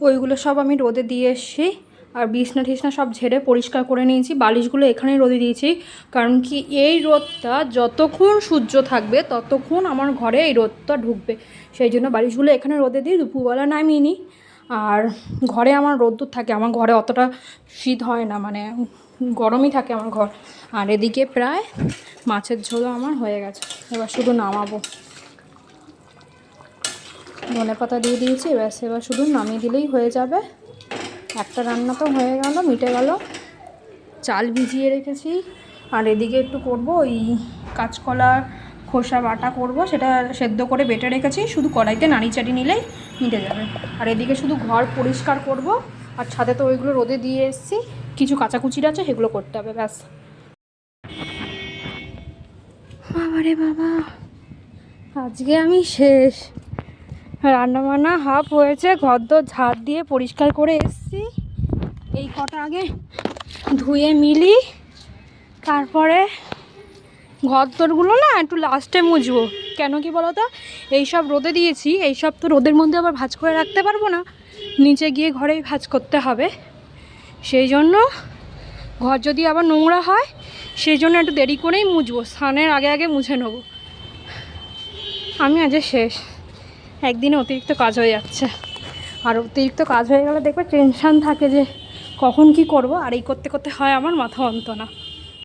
ওইগুলো সব আমি রোদে দিয়ে এসেছি। আর বিছনা টিছনা সব ঝেড়ে পরিষ্কার করে নিয়েছি। বালিশগুলো এখানেই রোদে দিয়েছি, কারণ কি এই রোদটা যতক্ষণ সূর্য থাকবে ততক্ষণ আমার ঘরে এই রোদটা ঢুকবে। সেই জন্য বালিশগুলো এখানে রোদে দিই, দুপুরবেলা নামিয়ে নিই। আর ঘরে আমার রোদ্দুর থাকে, আমার ঘরে অতটা শীত হয় না, মানে গরমই থাকে আমার ঘর। আর এদিকে প্রায় মাছের ঝোলও আমার হয়ে গেছে, এবার শুধু নামাবো। ধনেপাতা দিয়ে দিয়েছি, এবার শুধু নামিয়ে দিলেই হয়ে যাবে। একটা রান্না তো হয়ে গেল, মিটে গেল। চাল ভিজিয়ে রেখেছি। আর এদিকে একটু করব ওই কাঁচকলার খোসা বাটা করব, সেটা সেদ্ধ করে বেটে রেখেছি, শুধু কড়াইতে নাড়ি চাড়ি নিলেই মিটে যাবে। আর এদিকে শুধু ঘর পরিষ্কার করব। আর ছাদে তো ওইগুলো রোদে দিয়ে এসেছি, কিছু কাচাকুচির আছে সেগুলো করতে হবে, ব্যাস। বাবারে বাবা, আজকে আমি শেষ। রান্নাবান্না হাফ হয়েছে, ঘরদোর ঝাড় দিয়ে পরিষ্কার করে এসেছি। এই কটা আগে ধুয়ে মিলি, তারপরে ঘরদোরগুলো না একটু লাস্টে মুছবো। কেন কি বলো তো, এইসব রোদে দিয়েছি, এইসব তো রোদের মধ্যে আবার ভাঁজ করে রাখতে পারবো না, নিচে গিয়ে ঘরেই ভাঁজ করতে হবে। সেই জন্য ঘর যদি আবার নোংরা হয়, সেই জন্য একটু দেরি করেই মুছবো, স্নানের আগে আগে মুছে নেবো। আমি আজ শেষ, একদিনে অতিরিক্ত কাজ হয়ে যাচ্ছে। আর অতিরিক্ত কাজ হয়ে গেলে দেখবে টেনশান থাকে যে কখন কি করব, আর এই করতে করতে হয় আমার মাথা অন্ত না।